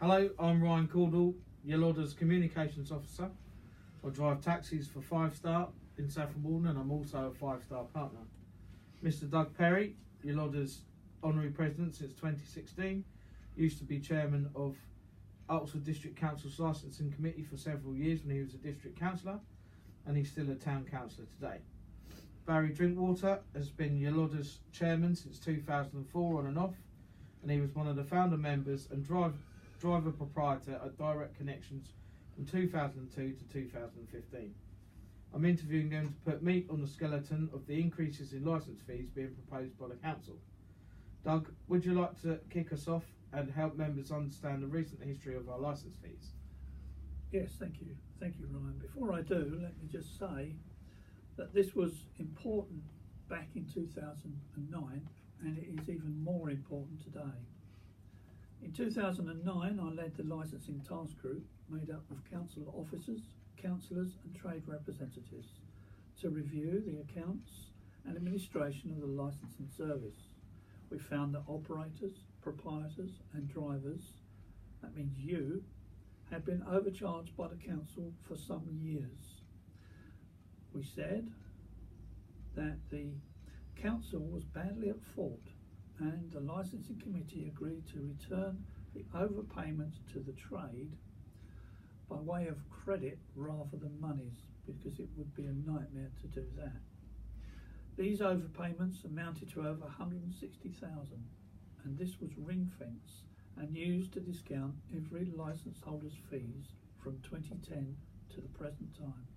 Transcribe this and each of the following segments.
Hello, I'm Ryan Caudle, Uloda's Communications Officer. I drive taxis for 5 Star in Saffron Walden and I'm also a 5 Star partner. Mr Doug Perry, Uloda's Honorary President since 2016, used to be Chairman of Uttlesford District Council's Licensing Committee for several years when he was a District Councillor, and he's still a Town Councillor today. Barry Drinkwater has been Uloda's Chairman since 2004 on and off, and he was one of the founder members and driver proprietor at Direct Connections from 2002 to 2015. I'm interviewing them to put meat on the skeleton of the increases in licence fees being proposed by the Council. Doug, would you like to kick us off and help members understand the recent history of our licence fees? Yes, thank you. Thank you, Ryan. Before I do, let me just say that this was important back in 2009 and it is even more important today. In 2009, I led the licensing task group made up of council officers, councillors and trade representatives to review the accounts and administration of the licensing service. We found that operators, proprietors and drivers, that means you, had been overcharged by the council for some years. We said that the council was badly at fault and the licensing committee agreed to return the overpayment to the trade by way of credit rather than monies, because it would be a nightmare to do that. These overpayments amounted to over 160,000 and this was ring-fenced and used to discount every licence holder's fees from 2010 to the present time.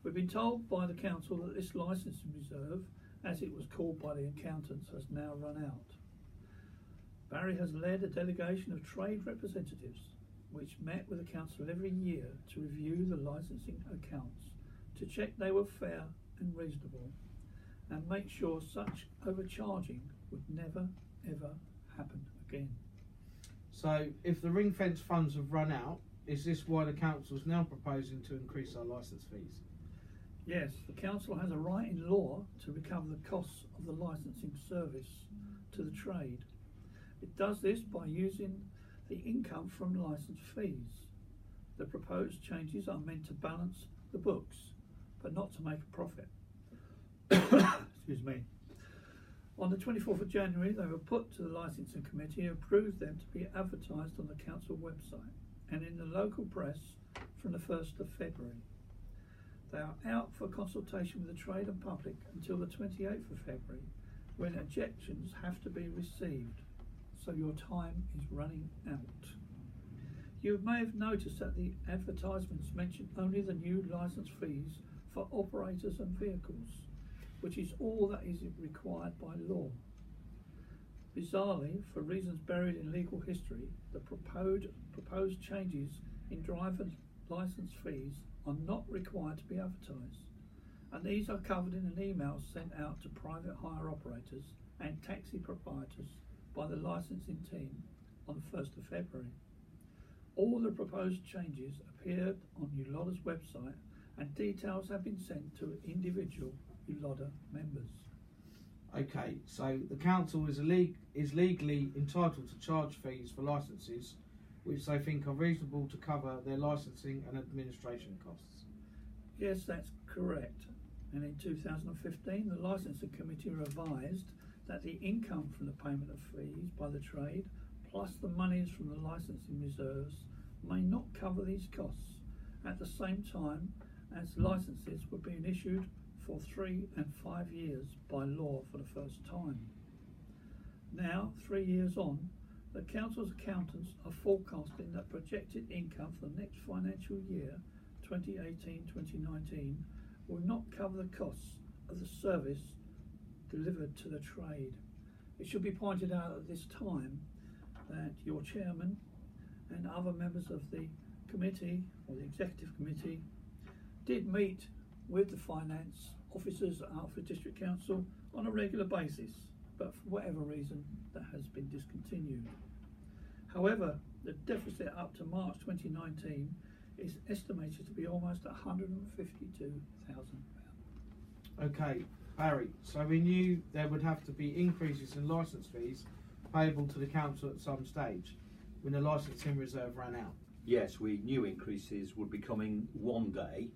We've been told by the council that this licensing reserve, as it was called by the accountants, has now run out. Barry has led a delegation of trade representatives which met with the council every year to review the licensing accounts, to check they were fair and reasonable and make sure such overcharging would never ever happen again. So if the ring fence funds have run out, is this why the council is now proposing to increase our licence fees? Yes, the council has a right in law to recover the costs of the licensing service to the trade. It does this by using the income from licence fees. The proposed changes are meant to balance the books, but not to make a profit. Excuse me. On the 24th of January, they were put to the licensing committee and approved them to be advertised on the council website and in the local press from the 1st of February. They are out for consultation with the trade and public until the 28th of February, when objections have to be received, so your time is running out. You may have noticed that the advertisements mention only the new licence fees for operators and vehicles, which is all that is required by law. Bizarrely, for reasons buried in legal history, the proposed changes in driver licence fees are not required to be advertised, and these are covered in an email sent out to private hire operators and taxi proprietors by the licensing team on the 1st of February. All the proposed changes appeared on Uloda's website and details have been sent to individual Uloda members. Okay, so the council is legally entitled to charge fees for licences which they think are reasonable to cover their licensing and administration costs. Yes, that's correct. And in 2015, the licensing committee revised that the income from the payment of fees by the trade, plus the monies from the licensing reserves, may not cover these costs at the same time as licences were being issued for 3 and 5 years by law for the first time. Now, 3 years on, the council's accountants are forecasting that projected income for the next financial year, 2018-2019, will not cover the costs of the service delivered to the trade. It should be pointed out at this time that your chairman and other members of the committee, or the executive committee, did meet with the finance officers at Uttlesford District Council on a regular basis, but for whatever reason that has been discontinued. However, the deficit up to March 2019 is estimated to be almost £152,000. Okay, Barry, so we knew there would have to be increases in licence fees payable to the council at some stage. when the licensing reserve ran out? Yes, we knew increases would be coming one day.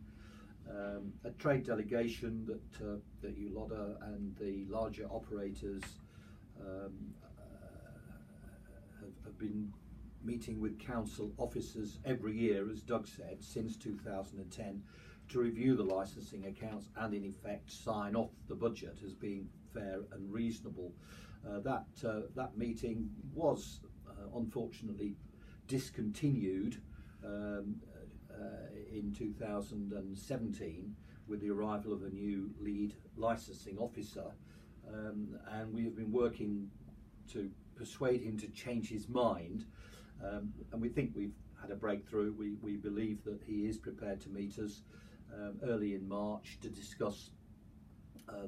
A trade delegation that Uloda and the larger operators have been meeting with council officers every year, as Doug said, since 2010, to review the licensing accounts and in effect sign off the budget as being fair and reasonable. That meeting was unfortunately discontinued in 2017 with the arrival of a new lead licensing officer, and we have been working to persuade him to change his mind, and we think we've had a breakthrough. We believe that he is prepared to meet us early in March to discuss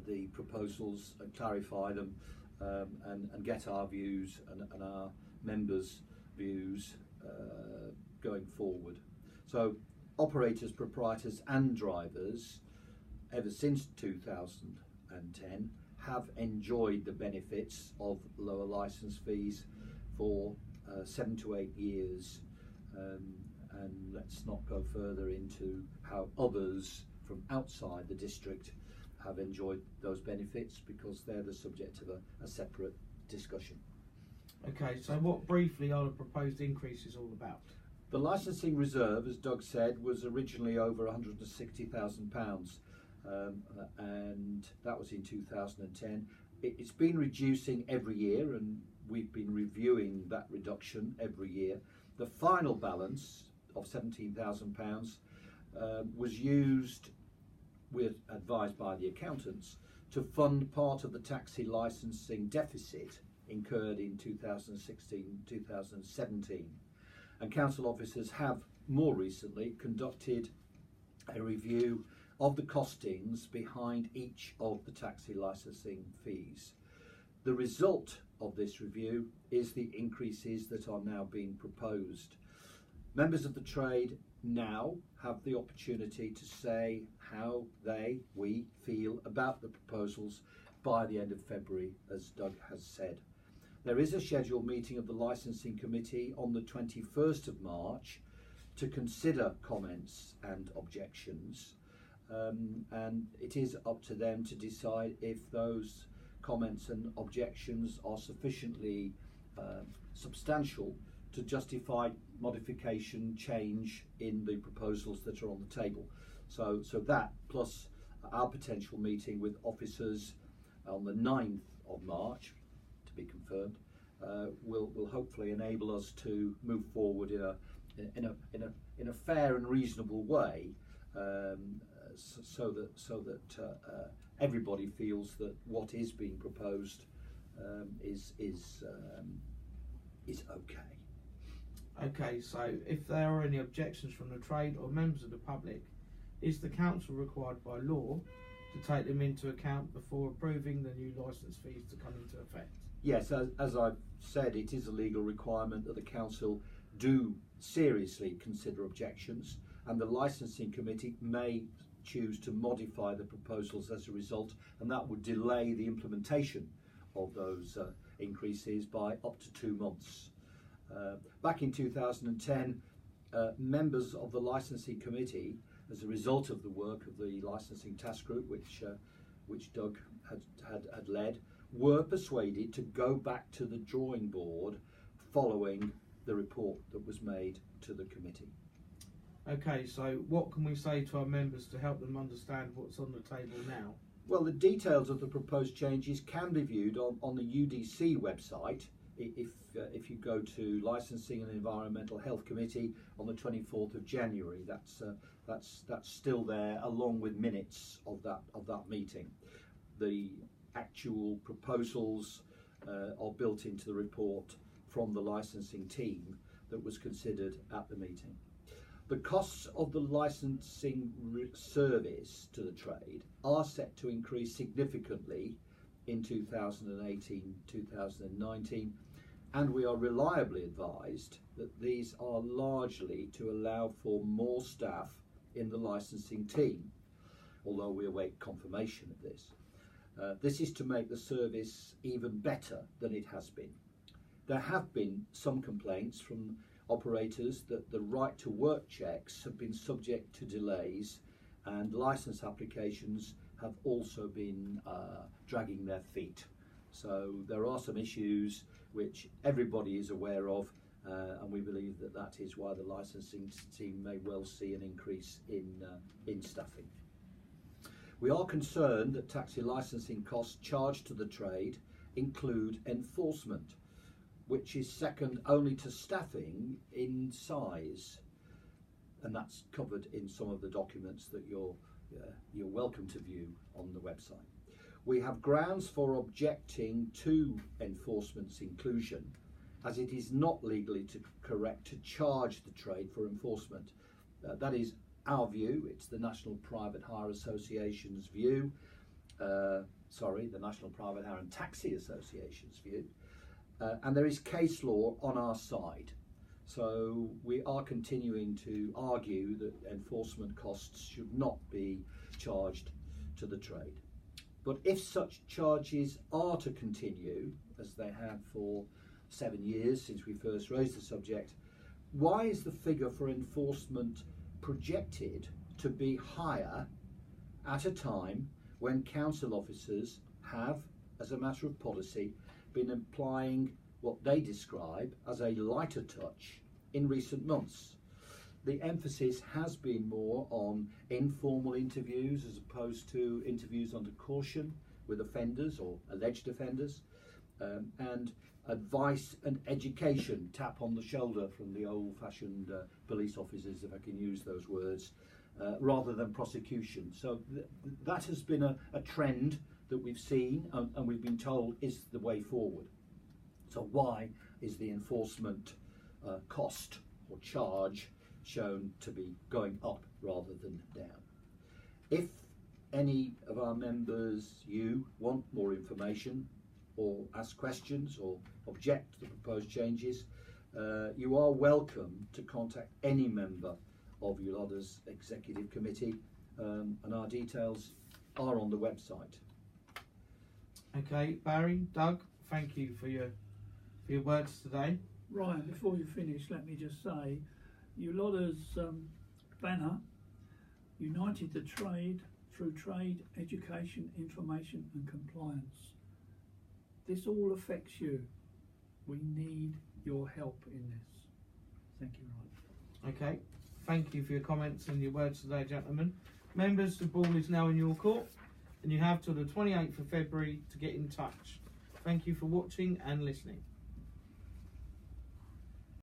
the proposals and clarify them, and get our views and our members' views going forward. So operators, proprietors and drivers ever since 2010 have enjoyed the benefits of lower licence fees for 7 to 8 years, and let's not go further into how others from outside the district have enjoyed those benefits, because they're the subject of a separate discussion. Okay, so what briefly are the proposed increases all about? The licensing reserve, as Doug said, was originally over £160,000, and that was in 2010. It's been reducing every year, and we've been reviewing that reduction every year. The final balance of £17,000 was used, we're advised by the accountants, to fund part of the taxi licensing deficit incurred in 2016-2017. And council officers have more recently conducted a review of the costings behind each of the taxi licensing fees. The result of this review is the increases that are now being proposed. Members of the trade now have the opportunity to say how we feel about the proposals by the end of February, as Doug has said. There is a scheduled meeting of the Licensing Committee on the 21st of March to consider comments and objections, and it is up to them to decide if those comments and objections are sufficiently substantial to justify modification, change in the proposals that are on the table. So that, plus our potential meeting with officers on the 9th of March, to be confirmed, will hopefully enable us to move forward in a fair and reasonable way, so that everybody feels that what is being proposed is okay. Okay, so if there are any objections from the trade or members of the public, is the council required by law to take them into account before approving the new licence fees to come into effect? Yes, as I've said, it is a legal requirement that the council do seriously consider objections, and the licensing committee may choose to modify the proposals as a result, and that would delay the implementation of those increases by up to 2 months. Back in 2010, members of the licensing committee, as a result of the work of the licensing task group, which Doug had led, were persuaded to go back to the drawing board following the report that was made to the committee. Okay, so what can we say to our members to help them understand what's on the table now? Well, the details of the proposed changes can be viewed on the UDC website. If you go to Licensing and Environmental Health Committee on the 24th of January, that's still there, along with minutes of that meeting. The actual proposals are built into the report from the licensing team that was considered at the meeting. The costs of the licensing service to the trade are set to increase significantly in 2018-2019, and we are reliably advised that these are largely to allow for more staff in the licensing team, although we await confirmation of this. This is to make the service even better than it has been. There have been some complaints from operators that the right to work checks have been subject to delays, and licence applications have also been dragging their feet. So there are some issues which everybody is aware of, and we believe that that is why the licensing team may well see an increase in staffing. We are concerned that taxi licensing costs charged to the trade include enforcement, which is second only to staffing in size, and that's covered in some of the documents that you're welcome to view on the website. We have grounds for objecting to enforcement's inclusion, as it is not legally correct to charge the trade for enforcement. That is our view. It's the National Private Hire Association's view. The National Private Hire and Taxi Association's view. And there is case law on our side. So we are continuing to argue that enforcement costs should not be charged to the trade. But if such charges are to continue, as they have for 7 years since we first raised the subject, why is the figure for enforcement projected to be higher at a time when council officers have, as a matter of policy, been applying what they describe as a lighter touch in recent months? The emphasis has been more on informal interviews as opposed to interviews under caution with offenders or alleged offenders, and advice and education, tap on the shoulder from the old-fashioned police officers, if I can use those words, rather than prosecution. So that has been a trend that we've seen and we've been told is the way forward. So why is the enforcement cost or charge shown to be going up rather than down? If any of our members, you, want more information or ask questions or object to the proposed changes, you are welcome to contact any member of Uloda's Executive Committee, and our details are on the website. Okay, Barry, Doug, thank you for your words today. Ryan, before you finish, let me just say, Uloda's banner, united the trade through trade, education, information and compliance. This all affects you. We need your help in this. Thank you, Ryan. Okay, thank you for your comments and your words today, gentlemen. Members, the ball is now in your court, and you have till the 28th of February to get in touch. Thank you for watching and listening.